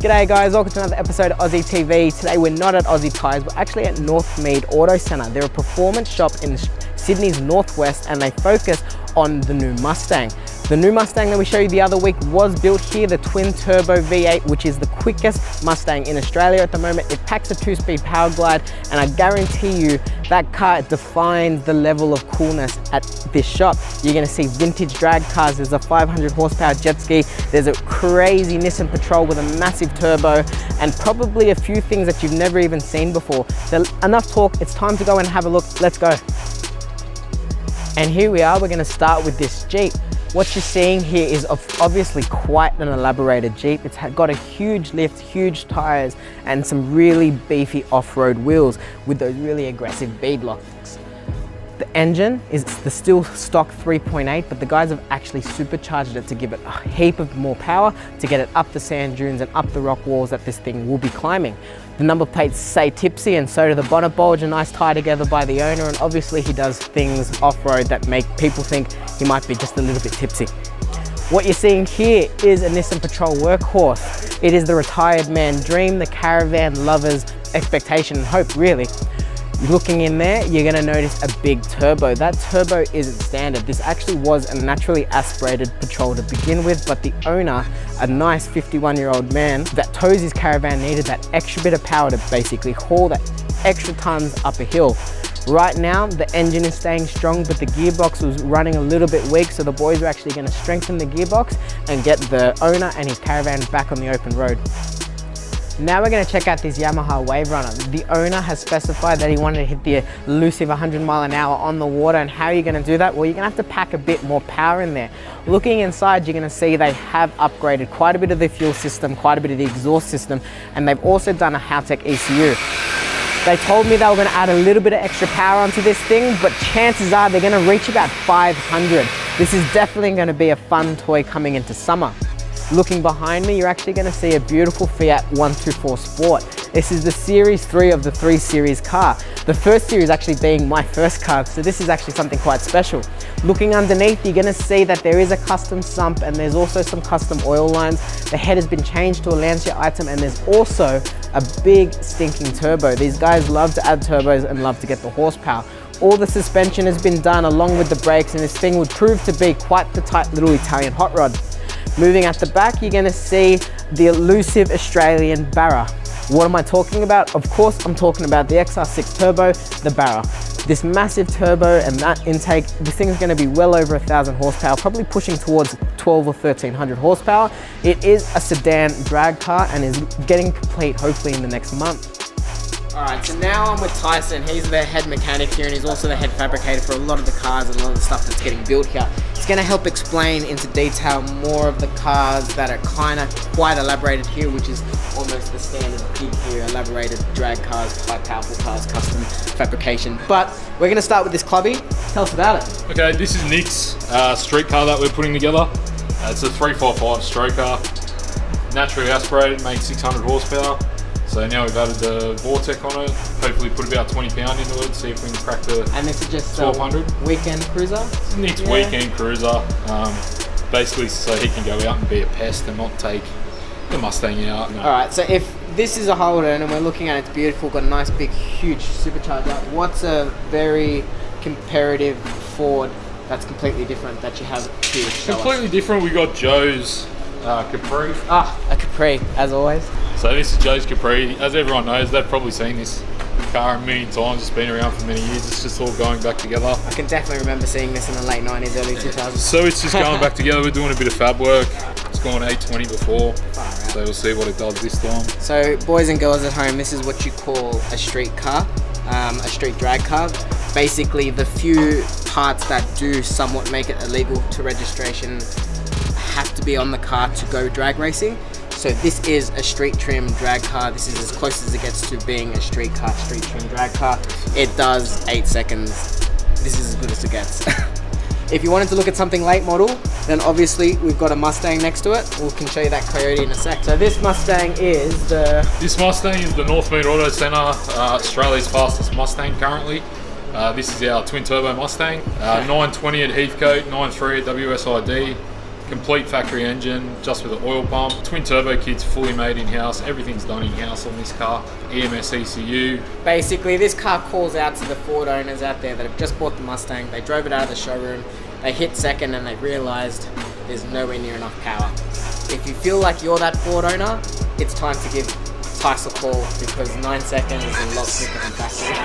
G'day guys, welcome to another episode of Aussie TV. Today we're not at Aussie Tyres, we're actually at Northmead Auto Centre. They're a performance shop in Sydney's northwest and they focus on the new Mustang. The new Mustang that we showed you the other week was built here, the twin turbo V8, which is the quickest Mustang in Australia at the moment. It packs a 2-speed power glide, and I guarantee you that car defines the level of coolness at this shop. You're gonna see vintage drag cars, there's a 500 horsepower jet ski, there's a crazy Nissan Patrol with a massive turbo, and probably a few things that you've never even seen before. So enough talk, it's time to go and have a look, let's go. And here we are, we're gonna start with this Jeep. What you're seeing here is obviously quite an elaborated Jeep. It's got a huge lift, huge tires, and some really beefy off-road wheels with those really aggressive beadlocks. The engine is the still stock 3.8, but the guys have actually supercharged it to give it a heap of more power to get it up the sand dunes and up the rock walls that this thing will be climbing. The number plates say tipsy, and so do the bonnet bulge, a nice tie together by the owner, and obviously he does things off-road that make people think he might be just a little bit tipsy. What you're seeing here is a Nissan Patrol workhorse. It is the retired man dream, the caravan lover's expectation and hope, really. Looking in there, you're gonna notice a big turbo. That turbo isn't standard. This actually was a naturally aspirated Patrol to begin with, but the owner, a nice 51-year-old man that tows his caravan, needed that extra bit of power to basically haul that extra tons up a hill. Right now, the engine is staying strong, but the gearbox was running a little bit weak, so the boys are actually gonna strengthen the gearbox and get the owner and his caravan back on the open road. Now we're going to check out this Yamaha Wave Runner. The owner has specified that he wanted to hit the elusive 100 mile an hour on the water, and how are you going to do that? Well, you're going to have to pack a bit more power in there. Looking inside, you're going to see they have upgraded quite a bit of the fuel system, quite a bit of the exhaust system, and they've also done a Haltech ECU. They told me they were going to add a little bit of extra power onto this thing, but chances are they're going to reach about 500. This is definitely going to be a fun toy coming into summer. Looking behind me, you're actually going to see a beautiful Fiat 124 Sport. This is the Series 3 of the 3 Series car. The first series actually being my first car, so this is actually something quite special. Looking underneath, you're going to see that there is a custom sump and there's also some custom oil lines. The head has been changed to a Lancia item, and there's also a big stinking turbo. These guys love to add turbos and love to get the horsepower. All the suspension has been done along with the brakes, and this thing would prove to be quite the tight little Italian hot rod. Moving at the back, you're going to see the elusive Australian Barra. What am I talking about? Of course, I'm talking about the XR6 Turbo, the Barra. This massive turbo and that intake, this thing is going to be well over 1,000 horsepower, probably pushing towards 12 or 1,300 horsepower. It is a sedan drag car and is getting complete hopefully in the next month. Alright, so now I'm with Tyson. He's the head mechanic here and he's also the head fabricator for a lot of the cars and a lot of the stuff that's getting built here. He's going to help explain into detail more of the cars that are kind of quite elaborated here, which is almost the standard peak here, elaborated drag cars, quite powerful cars, custom fabrication. But we're going to start with this clubby. Tell us about it. Okay, this is Nick's street car that we're putting together. It's a 345 stroker, naturally aspirated, makes 600 horsepower. So now we've added the Vortec on it, hopefully put about 20 pound into it, see if we can crack the And this is just 1200. Weekend cruiser? Nick's weekend cruiser, basically so he can go out and be a pest and not take the Mustang out. No. Alright, so if this is a Holden and we're looking at it, it's beautiful, got a nice big huge supercharger, what's a very comparative Ford that's completely different that you have here? Completely different, we got Joe's Capri. A Capri, as always. So this is Joe's Capri. As everyone knows, they've probably seen this car a million times. It's been around for many years. It's just all going back together. I can definitely remember seeing this in the late 90s, early 2000s. So it's just going back together. We're doing a bit of fab work. It's gone 820 before. So we'll see what it does this time. So boys and girls at home, this is what you call a street car, a street drag car. Basically the few parts that do somewhat make it illegal to registration have to be on the car to go drag racing. So this is a street trim drag car. This is as close as it gets to being a street trim drag car. It does 8 seconds. This is as good as it gets. If you wanted to look at something late model, then obviously we've got a Mustang next to it. We can show you that Coyote in a sec. So this Mustang is the... This Mustang is the Northmead Auto Centre, Australia's fastest Mustang currently. This is our twin turbo Mustang, 920 at Heathcote, 93 at WSID. Complete factory engine, just with an oil pump. Twin turbo kit's fully made in-house. Everything's done in-house on this car. EMS ECU. Basically, this car calls out to the Ford owners out there that have just bought the Mustang. They drove it out of the showroom. They hit second and they realized there's nowhere near enough power. If you feel like you're that Ford owner, it's time to give Tice a call, because 9 seconds is a lot quicker than factory.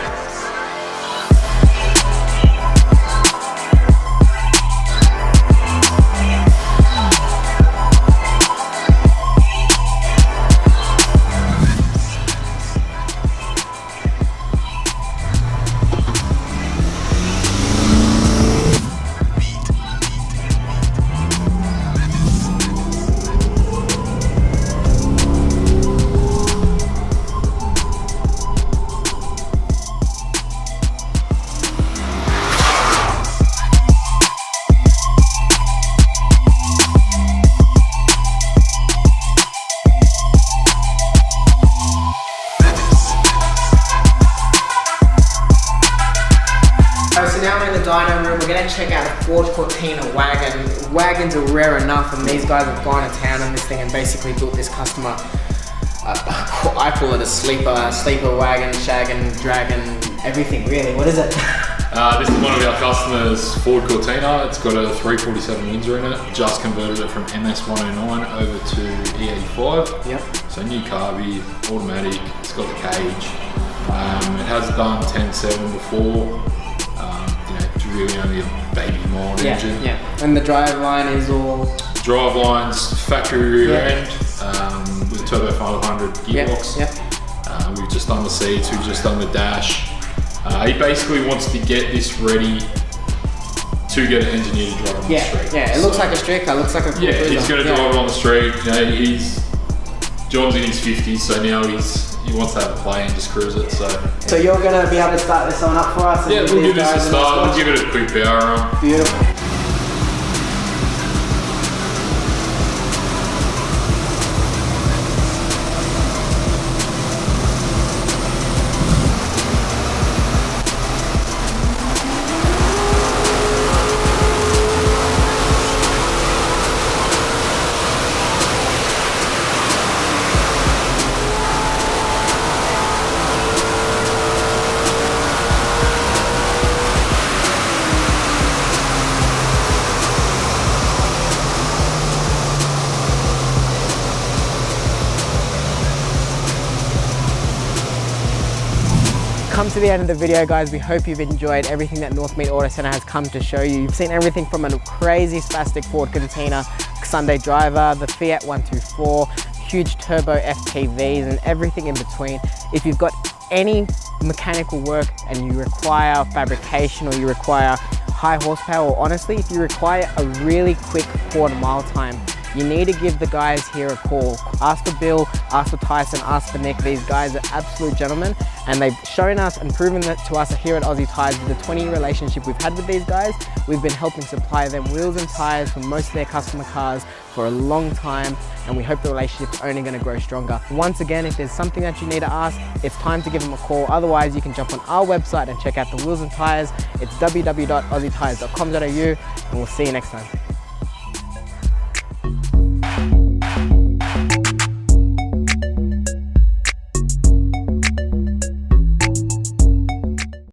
So now we're in the dyno room. We're going to check out a Ford Cortina wagon. Wagons are rare enough, and these guys have gone to town on this thing and basically built this customer, I call it a sleeper wagon, shaggin', dragon, everything really. What is it? This is one of our customers, Ford Cortina. It's got a 347 Windsor in it. Just converted it from MS109 over to E85. Yep. So new carby, automatic. It's got the cage. It has done 10.7 before. It's really only a baby mod engine. Yeah. And the driveline is all drive lines, factory rear end with a Turbo 500 gearbox. Yep. We've just done the seats. We've just done the dash. He basically wants to get this ready to get an engineer to drive on the street. Yeah, it looks like a street car, looks like a cool Yeah, cruiser. he's going to drive it on the street. John's in his 50s, so now he wants to have a play and just cruise it. So you're going to be able to start this one up for us? Yeah, we'll give this a start. We'll give it a quick power run. Beautiful. Come to the end of the video, guys. We hope you've enjoyed everything that Northmead Auto Centre has come to show you. You've seen everything from a crazy spastic Ford Cortina Sunday driver, the Fiat 124, huge turbo FTVs and everything in between. If you've got any mechanical work and you require fabrication, or you require high horsepower, or honestly, if you require a really quick quarter-mile time, you need to give the guys here a call. Ask for Bill, ask for Tyson, ask for Nick. These guys are absolute gentlemen, and they've shown us and proven that to us here at Aussie Tyres. With the 20-year relationship we've had with these guys, we've been helping supply them wheels and tyres for most of their customer cars for a long time, and we hope the relationship's only going to grow stronger. Once again, if there's something that you need to ask, it's time to give them a call. Otherwise, you can jump on our website and check out the wheels and tyres. It's www.aussietyres.com.au, and we'll see you next time.